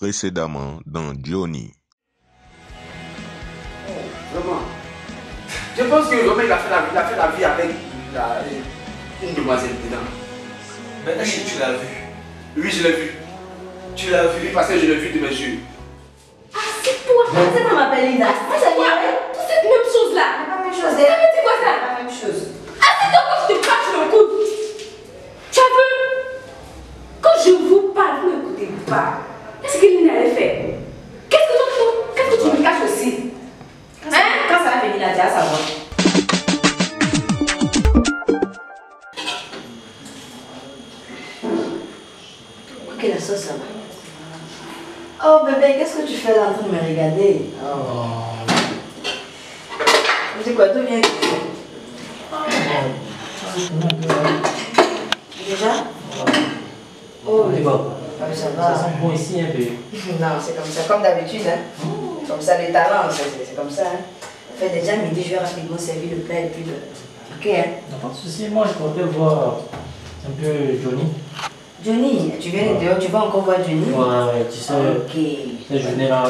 Précédemment dans Johnny. Oh, vraiment. Je pense que Romain il a fait la vie avec une demoiselle dedans. Mais est-ce que tu l'as vu? Oui, je l'ai vu. Tu l'as vu? Oui, parce que je l'ai vu de mes yeux. Ah, c'est toi! C'est pas ma belle Linda. Moi, ça vient avec toute cette même chose-là. C'est pas la même chose. C'est quoi ça? C'est la même chose. Ah, c'est toi quand je te crache le coude. Tu as vu? Quand je vous parle, vous n'écoutez pas. Qu'est-ce que Linda a fait? Qu'est-ce que tu me caches aussi? Quand ça va venir là, tu vas savoir. Ok, la sauce, ça va. Oh bébé, qu'est-ce que tu fais là en train de me regarder? Oh. C'est quoi, d'où vient déjà? Oh, c'est bon. Ah, ça va. Ça sent bon ici un peu. Non, c'est comme ça, comme d'habitude. Hein. Comme ça, les talents, c'est comme ça. Hein. Fait déjà midi, je vais rapidement servir le plat et puis le. Ok, hein? Non, pas de souci, moi je comptais voir un peu Johnny. Johnny, tu viens de dehors, tu vas encore voir Johnny? Ouais, tu sais, cette journée-là,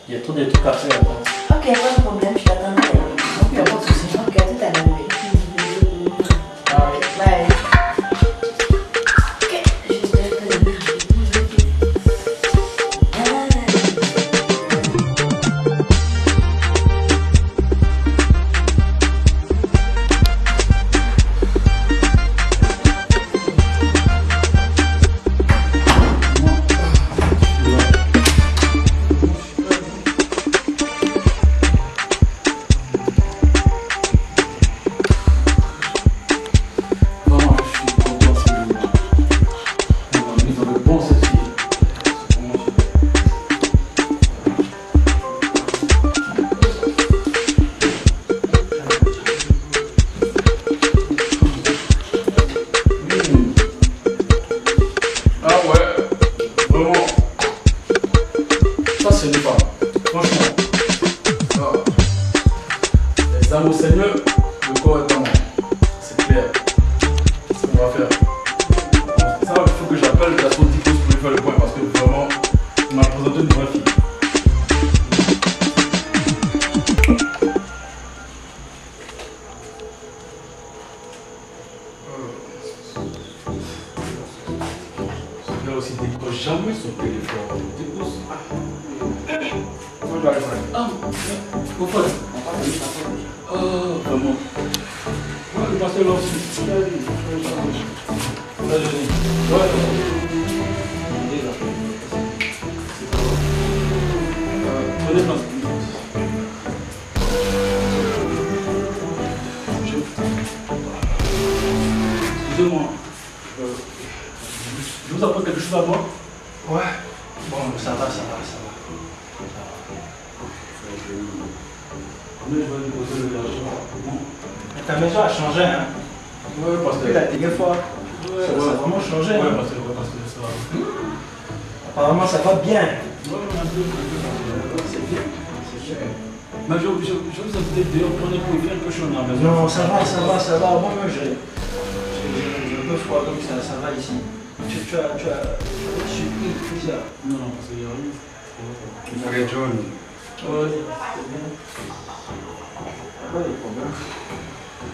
il y a trop de trucs à faire. Ok, pas de problème, je t'attendrai. Ok, pas de souci. Ok, à tout à l'heure. Bye. Ok, je te Excusez-moi, je vous apporte quelque chose à boire? Ouais. Bon, ça va. Mais je vais lui poser le l'argent. Ta maison a changé, hein? Ouais, parce que... Depuis la dernière fois, ça a vraiment changé. Ouais, hein? parce que ça... Apparemment, ça va bien. Ouais, un peu. C'est bien. Mais je vous invite dehors pour pour faire quelque chose à la maison. Non, ça va. Moi-même, j'ai un peu froid, donc ça va ici. Tu as surpris, tout ça. Non, parce qu'il y a rien. Il ferait John. Ouais, c'est bien. Pas de problème.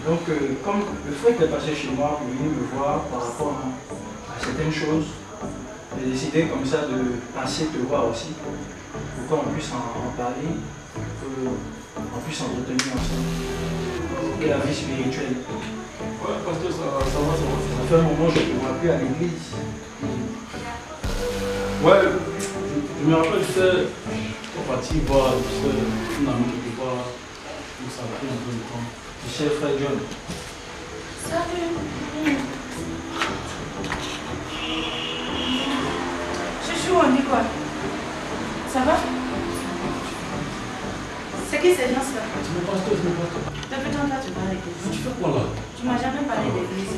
Donc, comme le frère est passé chez moi pour venir me voir par rapport à certaines choses, j'ai décidé comme ça de passer te voir aussi, pour qu'on puisse en parler, qu'on puisse s'entretenir ensemble. Et la vie spirituelle. Ouais, parce que ça va. Ça fait un moment que je ne vois plus à l'église. Ouais, je me rappelle, tu sais, on est parti voir, tu sais, une amie quelque part, où ça a pris un peu de temps. Tu sais, frère John. Salut. Chouchou, on dit quoi? Ça va? C'est qui ces gens-là? Tu me passes toi. Depuis quand là tu parles d'église? Mais tu fais quoi là? Tu m'as jamais parlé d'église.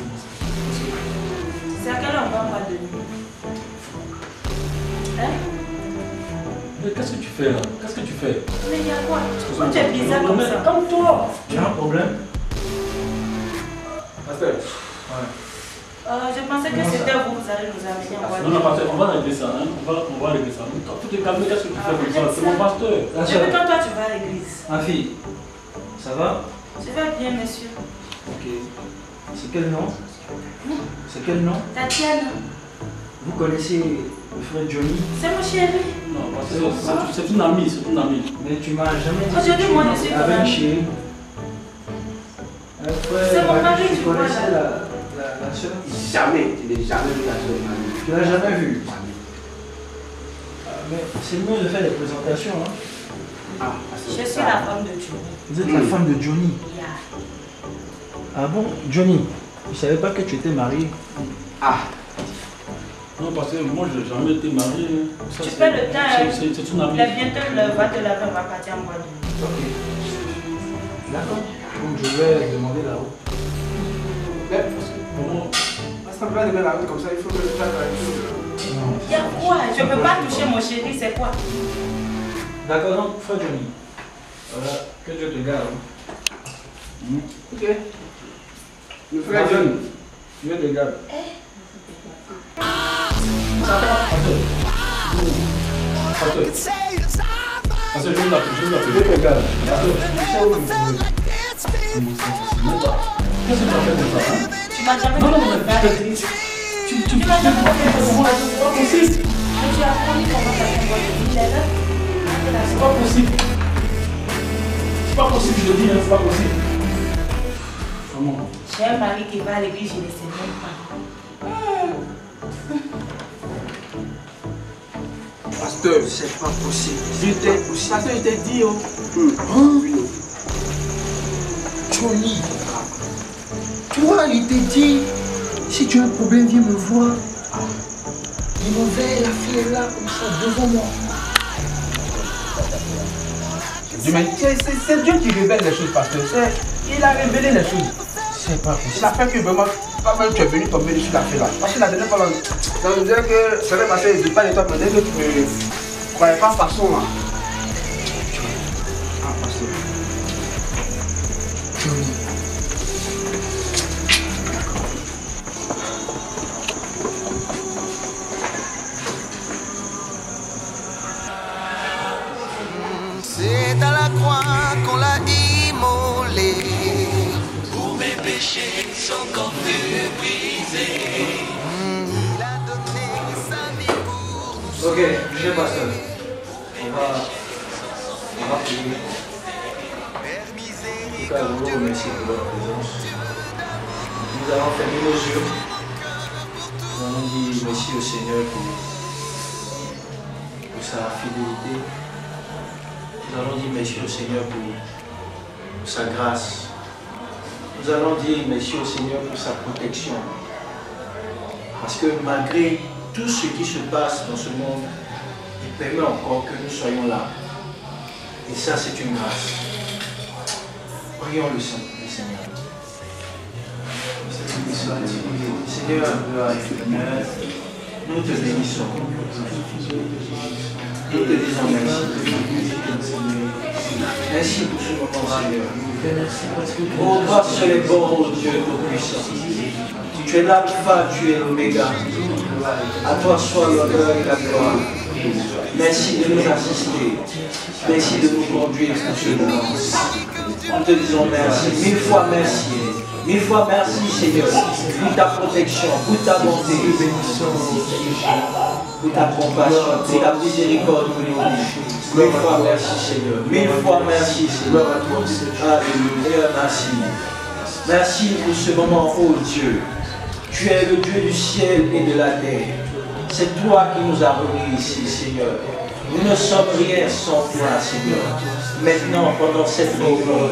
C'est à quelle heure on va en de nuit? Hein? Mais qu'est-ce que tu fais là? Qu'est-ce que tu fais? Mais il y a quoi? Pourquoi tu es bizarre comme ça? Comme toi. Tu as un problème? Pasteur. Ouais. Je pensais que c'était vous allez nous amener en voiture. Non, non, pasteur, on va régler ça. Hein? On va régler ça. Faut te calmer, qu'est-ce que tu fais comme ça? C'est mon pasteur. Depuis quand toi tu vas à l'église? Ma fille, ça va? Je vais bien, monsieur. Ok. C'est quel nom? C'est quel nom? Tatiana. Vous connaissez le frère Johnny? C'est mon chéri. Non, c'est une amie, c'est une amie. Mais tu m'as jamais dit Aujourd'hui, moi, je suis ton avec ami. chéri. C'est mon mari, tu tu vois, connaissais là. la soeur? Jamais, je n'ai jamais vu la soeur de ma vie. Tu l'as jamais vue? Mais c'est mieux de faire des présentations. Hein? Ah, Je suis la femme de Dieu. Vous êtes la femme de Johnny? Yeah. Ah bon? Johnny, je ne savais pas que tu étais marié. Ah, Non, parce que moi, je n'ai jamais été marié. Ça, Tu c'est- fais le temps. C'est une amie. Là, bientôt, le va te laver, on va partir en boîte. Ok. D'accord. Donc je vais demander là-haut. Comment? parce qu'on va lever la route comme ça, il faut que je fasse la chose. Non. Il y a quoi? Je ne peux pas toucher mon chéri, c'est quoi? D'accord, donc frère Johnny. Voilà, que Dieu te garde. Ok. Le frère John. Dieu te garde. Pasteur, je vais l'appeler. Dieu te garde. Tu sais où tu veux. Qu'est-ce que tu as fait de ça? Hein? Tu m'as jamais Non, non, dit non, de faire l'église. tu m'as jamais fait de c'est pas possible. Mais tu as promis qu'on va partir en boîte. Il est là. C'est pas possible. C'est pas possible, je te dis, hein, c'est pas possible. Vraiment. J'ai un mari qui va à l'église, je ne sais même pas. Pasteur, C'est pas possible. pasteur, il t'a dit, oh. Johnny, toi, il t'a dit, si tu as un problème, viens me voir. Il m'envoie la fille est là, comme ça, devant moi. C'est Dieu qui révèle les choses, pasteur. Il a révélé les choses. C'est pas Il possible. a fait que vraiment, pas même tu es venu tomber dessus la fille là. Parce que la dernière fois, on me disait que ça va passer de pas les toi, mais dès que tu ne croyais pas façon là. Ah, pasteur. Johnny. C'est à la croix qu'on l'a immolé. Pour mes péchés, son corps fut brisé. Il a donné sa vie pour nous. Ok, monsieur pasteur. On va prier. En tout cas, je vous remercie pour votre présence. Nous allons fermer nos yeux. Nous allons dire merci au Seigneur pour sa fidélité. Nous allons dire merci au Seigneur pour sa grâce. Nous allons dire merci au Seigneur pour sa protection. Parce que malgré tout ce qui se passe dans ce monde, il permet encore que nous soyons là. Et ça, c'est une grâce. Prions le Seigneur. Seigneur, nous te bénissons. Nous te disons merci. Merci pour ce moment, Seigneur. Oh, toi seul est bon, oh Dieu tout-puissant. Tu es l'alpha, tu es l'oméga. À toi soit l'honneur et la gloire. Merci de nous assister. Merci de nous conduire dans ce moment. Nous te disons merci. Mille fois merci. Mille fois merci, Seigneur, pour ta protection, pour ta bonté, pour ta compassion, pour ta miséricorde pour nous. Mille fois merci, Seigneur. Mille fois merci, Seigneur. Alléluia, merci. Merci pour ce moment, oh Dieu. Tu es le Dieu du ciel et de la terre. C'est toi qui nous as remis ici, Seigneur. Nous ne sommes rien sans toi, Seigneur. Maintenant, pendant cette réunion,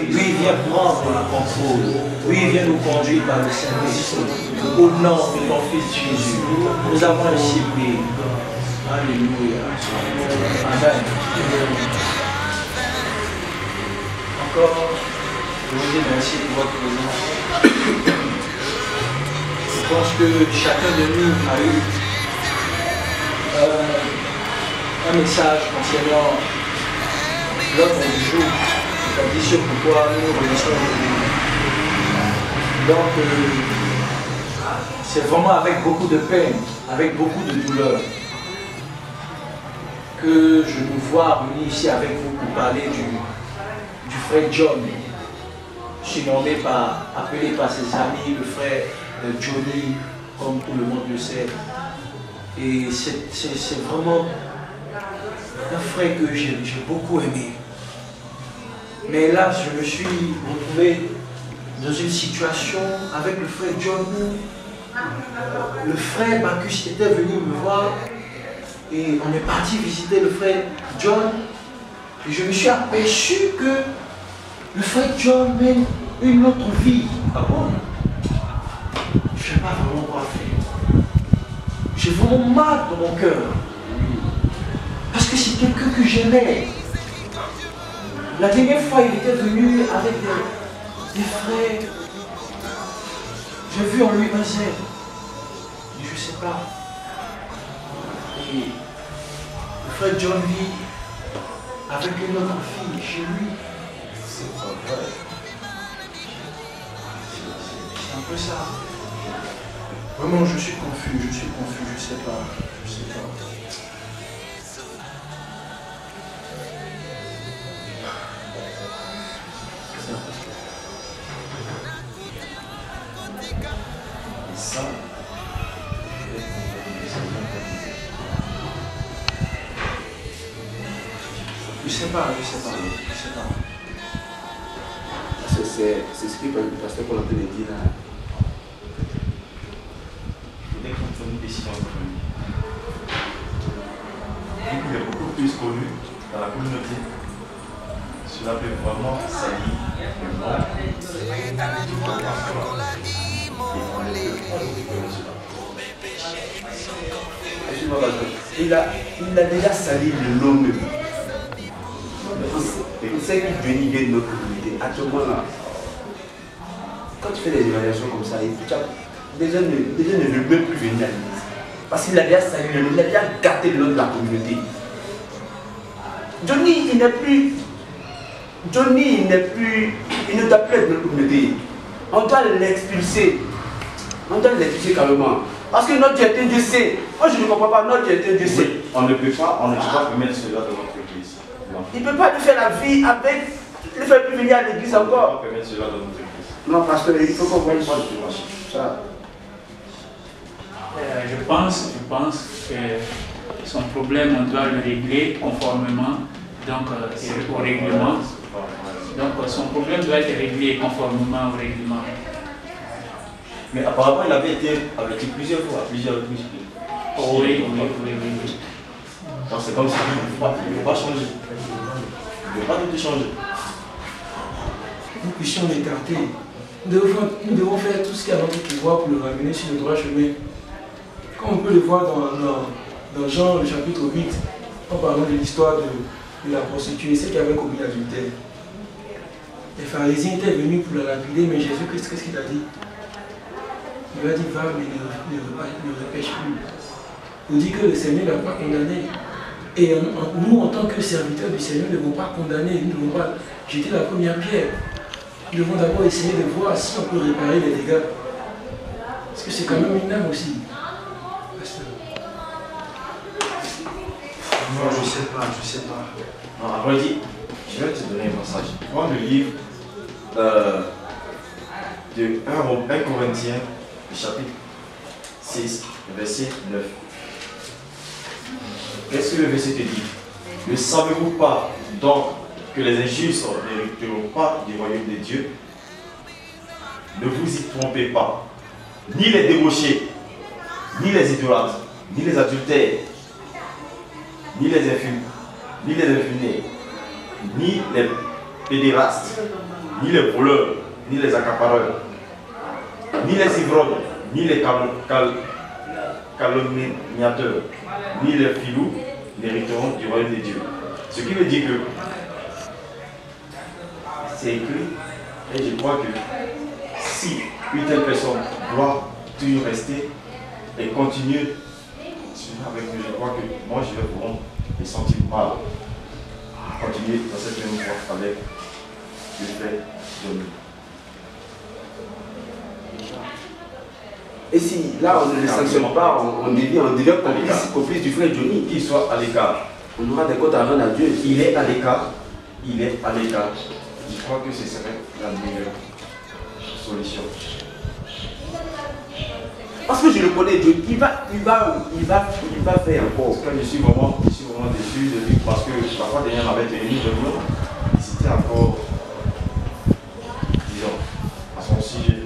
lui vient prendre le contrôle. Lui vient nous conduire par le Saint-Esprit. Au nom de ton Fils Jésus, nous avons ainsi prié. Alléluia. Amen. Encore, je vous dis merci pour votre présence. Je pense que chacun de nous a eu un message concernant l'ordre du jour, c'est-à-dire ce pourquoi nous nous réunissons aujourd'hui. Donc, c'est vraiment avec beaucoup de peine, avec beaucoup de douleur, que je me vois venir ici avec vous pour parler du frère John, surnommé appelé par ses amis le frère Johnny, comme tout le monde le sait. Et c'est vraiment un frère que j'ai beaucoup aimé. Mais là, je me suis retrouvé dans une situation avec le frère John. Le frère Marcus était venu me voir et on est parti visiter le frère John. Et je me suis aperçu que le frère John mène une autre vie. Ah bon? Je ne sais pas vraiment quoi faire. J'ai vraiment mal dans mon cœur. Parce que c'est quelqu'un que j'aimais. La dernière fois, il était venu avec des frères. J'ai vu en lui un zèle. Et je ne sais pas. Et le frère John vit avec une autre fille chez lui. C'est pas vrai. C'est un peu ça. Vraiment, je suis confus, je sais pas. Ça, je sais pas. C'est ce que le pasteur Paul a dit là. il faudrait qu'on prenne une décision commune. Vu qu'il est beaucoup plus connu dans la communauté, cela peut vraiment salir le nom. Il a déjà sali le nom même. Il sait que Johnny vient de notre communauté. Actuellement là, quand tu fais des évaluations comme ça, les gens ne veulent même plus venir à l'église. Parce qu'il a déjà sali le nom, il a déjà gâté le nom de la communauté. Johnny, il ne doit plus être de notre communauté. On doit l'expulser. Carrément. Parce que notre Dieu est un Dieu saint. Moi je ne comprends pas, notre Dieu est un Dieu saint. Oui, on ne peut pas permettre cela dans notre église. Non. Il ne peut pas lui faire la vie avec, le faire plus venir à l'église encore. On ne peut pas permettre cela dans notre église. Non, parce qu'il faut qu'on voie ça. Je pense que son problème, on doit le régler conformément au règlement. Donc son problème doit être réglé conformément au règlement. Mais apparemment, il avait été averti plusieurs fois, plusieurs reprises. Oh, oui. Donc c'est comme si il ne faut pas changer. Il ne faut pas tout changer. Nous puissions l'écarter. Nous devons faire tout ce qui est à notre pouvoir pour le ramener sur le droit chemin. Comme on peut le voir dans Jean, le chapitre 8, en parlant de l'histoire de la prostituée, celle qui avait commis l'adultère. Les pharisiens étaient venus pour la lapider, mais Jésus, qu'est-ce qu'il a dit? Il lui a dit, va, mais ne repêche plus. Pour dire que le Seigneur n'a pas condamné. Et nous, en tant que serviteurs du Seigneur, ne devons pas condamner, nous ne devons pas jeter la première pierre. Nous devons d'abord essayer de voir si on peut réparer les dégâts. Parce que c'est quand même une âme aussi. Non, je sais pas. Non, à vrai dire, je vais te donner un passage. Prends le livre de 1 Corinthiens, chapitre 6, verset 9. Qu'est-ce que le verset te dit? Ne savez-vous pas donc que les injustes n'hériteront pas du royaume de Dieu? Ne vous y trompez pas. Ni les débauchés, ni les idolâtres, ni les adultères, ni les infidèles, ni les pédérastes, ni les voleurs, ni les accapareurs, ni les ivrognes, ni les calomniateurs, ni les filous n'hériteront du royaume de Dieu. Ce qui veut dire que c'est écrit, et je crois que si une telle personne doit toujours rester et continuer avec nous, je crois que moi je vais vraiment me sentir mal à continuer dans cette même voie avec le frère Johnny. Et si là on ne le sanctionne pas, on devient complice du frère Johnny. Qu'il soit à l'écart. On aura des comptes à rendre à Dieu. Il est à l'écart. Il est à l'écart. Je crois que ce serait la meilleure solution. Parce que je le connais, Dieu, il va faire encore. Quand je suis vraiment déçu de lui parce que la fois dernière m'avait tenu de nous, c'était encore, disons, à son sujet,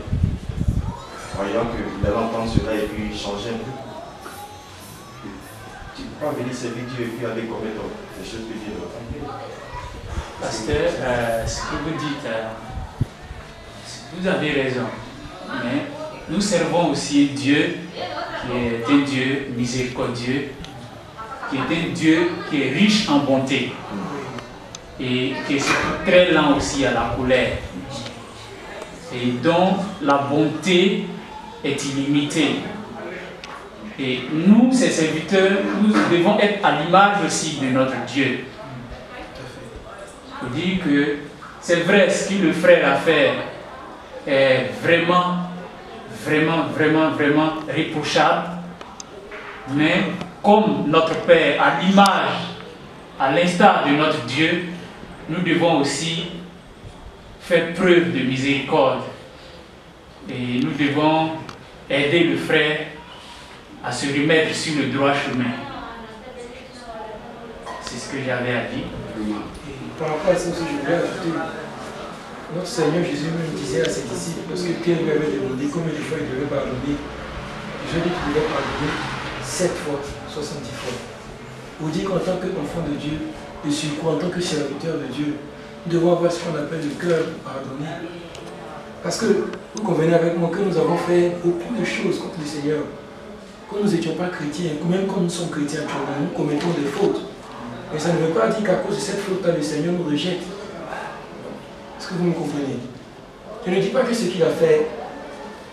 voyant qu'il allait entendre cela et puis changer un peu. Tu ne peux pas venir servir Dieu et puis aller commettre des choses que Dieu ne veut pas. Pasteur, ce que vous dites, vous avez raison, mais nous servons aussi Dieu qui est un Dieu miséricordieux, qui est un Dieu qui est riche en bonté et qui est surtout très lent aussi à la colère et dont la bonté est illimitée. Et nous, ses serviteurs, nous devons être à l'image aussi de notre Dieu. Je dis que c'est vrai, ce que le frère a fait est vraiment réprochable, mais comme notre Père, à l'image, à l'instar de notre Dieu, nous devons aussi faire preuve de miséricorde et nous devons aider le frère à se remettre sur le droit chemin. C'est ce que j'avais à dire. Par rapport à ça aussi, je voulais ajouter, notre Seigneur Jésus même disait à ses disciples, parce que Pierre lui avait demandé combien de fois il devait pardonner, je dis qu'il devait pardonner 7 fois, 70 fois. Vous dites qu'en tant qu'enfant de Dieu, et surtout en tant que serviteur de Dieu, nous devons avoir ce qu'on appelle le cœur pour pardonner. Parce que vous convenez avec moi que nous avons fait beaucoup de choses contre le Seigneur. Quand nous n'étions pas chrétiens, même quand nous sommes chrétiens actuellement, nous commettons des fautes. Mais ça ne veut pas dire qu'à cause de cette faute-là, le Seigneur nous rejette. Est-ce que vous me comprenez? Je ne dis pas que ce qu'il a fait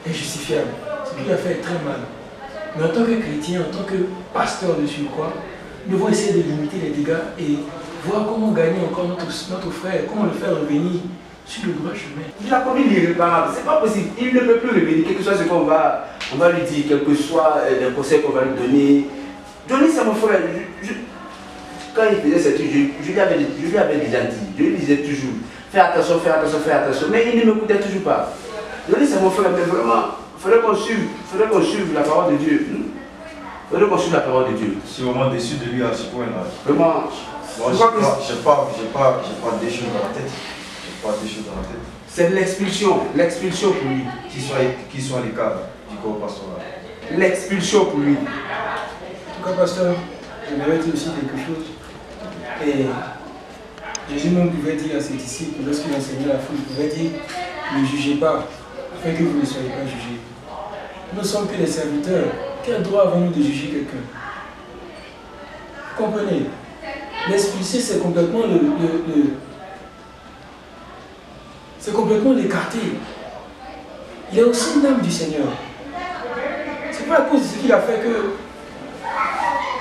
est justifiable. Ce qu'il a fait est très mal. Mais en tant que chrétien, en tant que pasteur de surcroît, nous devons essayer de limiter les dégâts et voir comment gagner encore notre frère, comment le faire revenir sur le droit chemin. Il a commis l'irréparable, c'est pas possible. Il ne peut plus revenir, quel que soit ce qu'on va lui dire, quel que soit les conseils qu'on va lui donner. Johnny, c'est mon frère. Quand il faisait cette trucs, je lui avais déjà dit, je lui disais toujours, fais attention, mais il ne m'écoutait toujours pas. Johnny, c'est mon frère, mais vraiment, il faudrait qu'on suive la parole de Dieu. Il faudrait qu'on suive la parole de Dieu. Je suis vraiment déçu de lui à ce point-là. Vraiment, moi, j'ai pas des choses dans la tête. C'est l'expulsion pour lui. Qu'il soit à l'écart du corps pastoral. L'expulsion pour lui. En tout cas, pasteur, je vais dire aussi quelque chose. Et Jésus même pouvait dire à ses disciples, lorsqu'il enseignait la foule, il pouvait dire, ne jugez pas, afin que vous ne soyez pas jugés. Nous ne sommes que des serviteurs. Quel droit avons-nous de juger quelqu'un? Vous comprenez? L'expulser, c'est complètement c'est complètement l'écarter. Il est aussi une âme du Seigneur. C'est pas à cause de ce qu'il a fait que,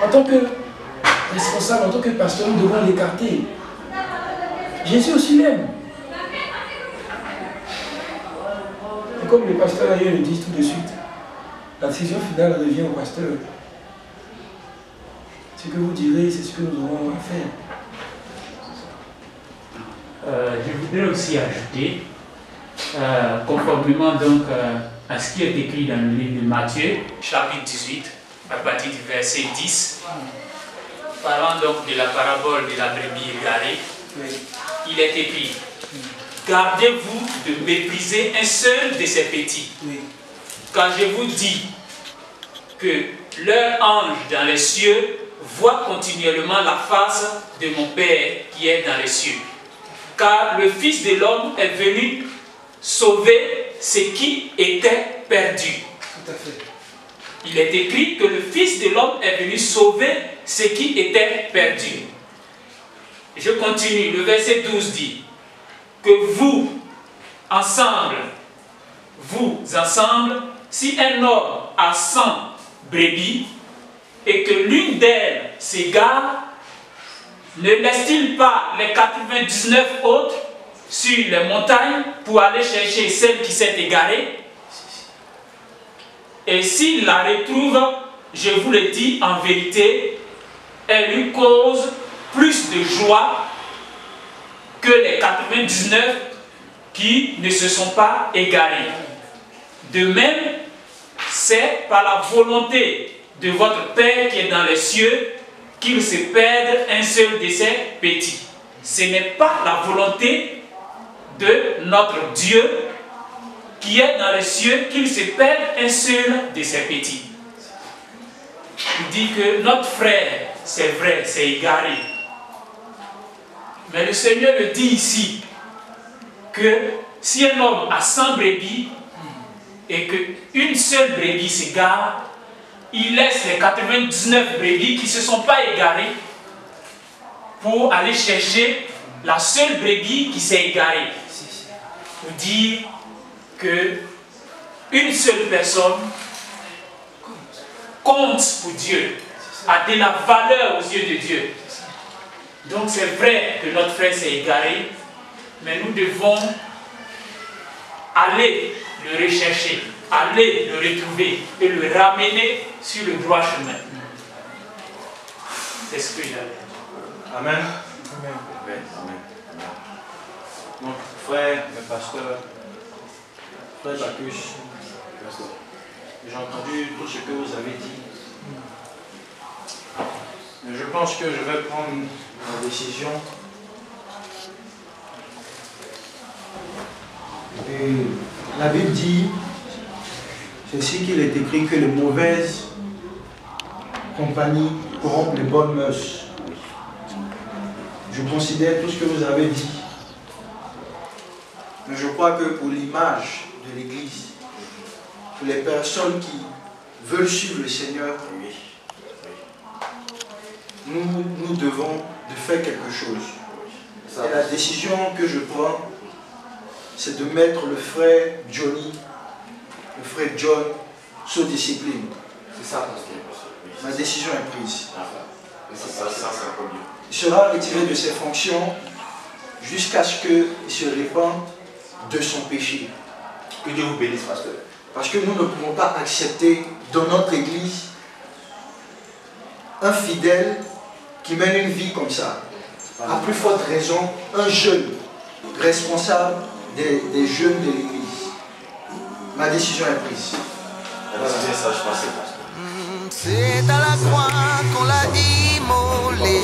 en tant que responsable, en tant que pasteur, nous devons l'écarter. Jésus aussi l'aime. Et comme les pasteurs ailleurs le disent tout de suite, la décision finale revient au pasteur. Ce que vous direz, c'est ce que nous aurons à faire. Je voudrais aussi ajouter, conformément donc à ce qui est écrit dans le livre de Matthieu, chapitre 18, à partir du verset 10, parlant donc de la parabole de la brebis égarée, il est écrit, gardez-vous de mépriser un seul de ces petits, car je vous dis que leur ange dans les cieux voit continuellement la face de mon Père qui est dans les cieux. Car le Fils de l'homme est venu sauver ce qui était perdu. Tout à fait. Il est écrit que le Fils de l'homme est venu sauver ce qui était perdu. Je continue, le verset 12 dit que vous, ensemble, si un homme a 100 brebis et que l'une d'elles s'égare, ne laisse-t-il pas les 99 autres sur les montagnes pour aller chercher celle qui s'est égarée? Et s'il la retrouve, je vous le dis en vérité, elle lui cause plus de joie que les 99 qui ne se sont pas égarés. De même, c'est par la volonté de votre Père qui est dans les cieux qu'il se perde un seul de ses petits. Ce n'est pas la volonté de notre Dieu qui est dans les cieux qu'il se perde un seul de ses petits. Il dit que notre frère, c'est vrai, c'est égaré. Mais le Seigneur le dit ici, que si un homme a 100 brebis et qu'une seule brebis s'égare, il laisse les 99 brebis qui ne se sont pas égarées pour aller chercher la seule brebis qui s'est égarée. Pour dire que une seule personne compte pour Dieu, a de la valeur aux yeux de Dieu. Donc c'est vrai que notre frère s'est égaré, mais nous devons aller le rechercher, aller le retrouver et le ramener sur le droit chemin. C'est ce que j'avais. Amen. Amen. Amen. Donc, frère, le pasteur, frère Bacchus, j'ai entendu tout ce que vous avez dit. Mais je pense que je vais prendre ma décision. Et la Bible dit, c'est ici qu'il est écrit que les mauvaises compagnies corrompent les bonnes mœurs. Je considère tout ce que vous avez dit. Mais je crois que pour l'image de l'Église, pour les personnes qui veulent suivre le Seigneur, nous devons de faire quelque chose. Et la décision que je prends, c'est de mettre le frère Johnny, le frère John, sous discipline. C'est ça, pasteur. Ma décision est prise. C'est un peu mieux. Il sera retiré de ses fonctions jusqu'à ce qu'il se répande de son péché. Que Dieu vous bénisse, pasteur. Parce que nous ne pouvons pas accepter dans notre église un fidèle qui mène une vie comme ça. À plus forte raison, un jeune responsable des jeunes de l'église. Ma décision est prise. C'est ça, je pensais, pasteur. C'est à la croix qu'on l'a immolé.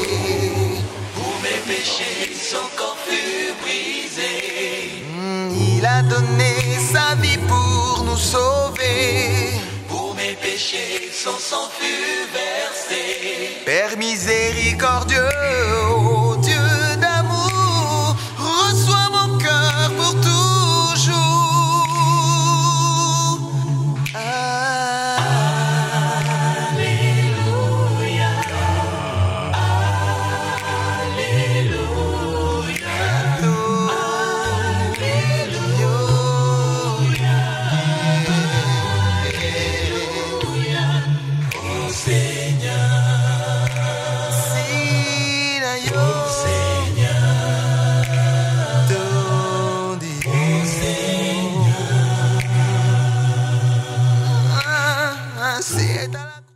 Pour mes péchés, son corps fut brisé. Il a donné sa vie pour nous sauver. Pour mes péchés, son sang fut versé. Père miséricordieux, ô Dieu d'amour, reçois mon cœur pour toujours. C'est à la